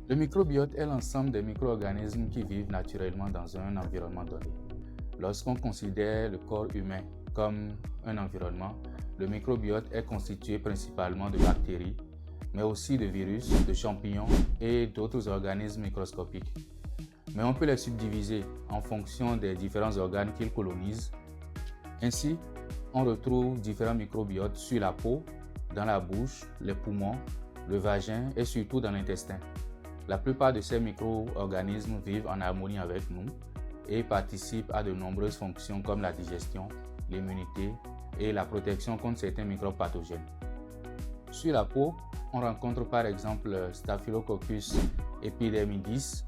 Le microbiote est l'ensemble des micro-organismes qui vivent naturellement dans un environnement donné. Lorsqu'on considère le corps humain comme un environnement, le microbiote est constitué principalement de bactéries, mais aussi de virus, de champignons et d'autres organismes microscopiques. Mais on peut les subdiviser en fonction des différents organes qu'ils colonisent. Ainsi, on retrouve différents microbiotes sur la peau, dans la bouche, les poumons, le vagin et surtout dans l'intestin. La plupart de ces micro-organismes vivent en harmonie avec nous et participent à de nombreuses fonctions comme la digestion, l'immunité et la protection contre certains microbes pathogènes. Sur la peau, on rencontre par exemple Staphylococcus epidermidis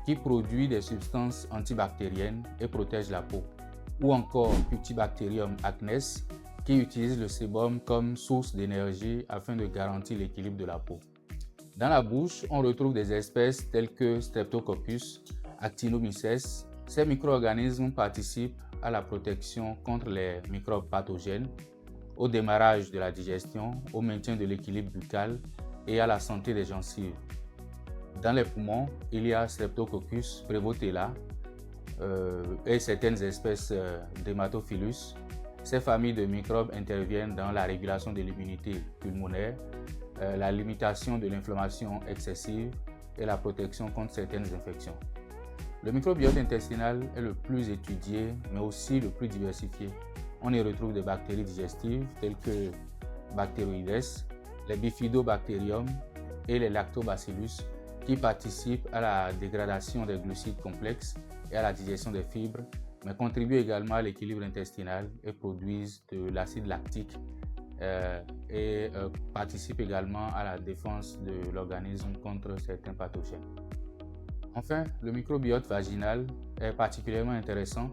qui produit des substances antibactériennes et protège la peau, ou encore Cutibacterium acnes qui utilise le sébum comme source d'énergie afin de garantir l'équilibre de la peau. Dans la bouche, on retrouve des espèces telles que Streptococcus, Actinomyces. Ces micro-organismes participent à la protection contre les microbes pathogènes, au démarrage de la digestion, au maintien de l'équilibre buccal et à la santé des gencives. Dans les poumons, il y a Streptococcus prevotella et certaines espèces d'Haematophilus. Ces familles de microbes interviennent dans la régulation de l'immunité pulmonaire, la limitation de l'inflammation excessive et la protection contre certaines infections. Le microbiote intestinal est le plus étudié, mais aussi le plus diversifié. On y retrouve des bactéries digestives telles que Bacteroides, les Bifidobacterium et les Lactobacillus qui participent à la dégradation des glucides complexes et à la digestion des fibres, mais contribuent également à l'équilibre intestinal et produisent de l'acide lactique et participent également à la défense de l'organisme contre certains pathogènes. Enfin, le microbiote vaginal est particulièrement intéressant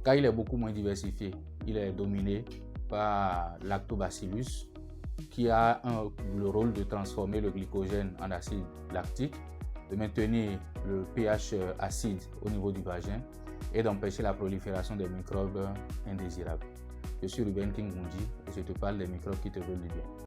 car il est beaucoup moins diversifié. Il est dominé par Lactobacillus qui a le rôle de transformer le glycogène en acide lactique, de maintenir le pH acide au niveau du vagin et d'empêcher la prolifération des microbes indésirables. Je suis Ruben Kingunji et je te parle des microbes qui te veulent du bien.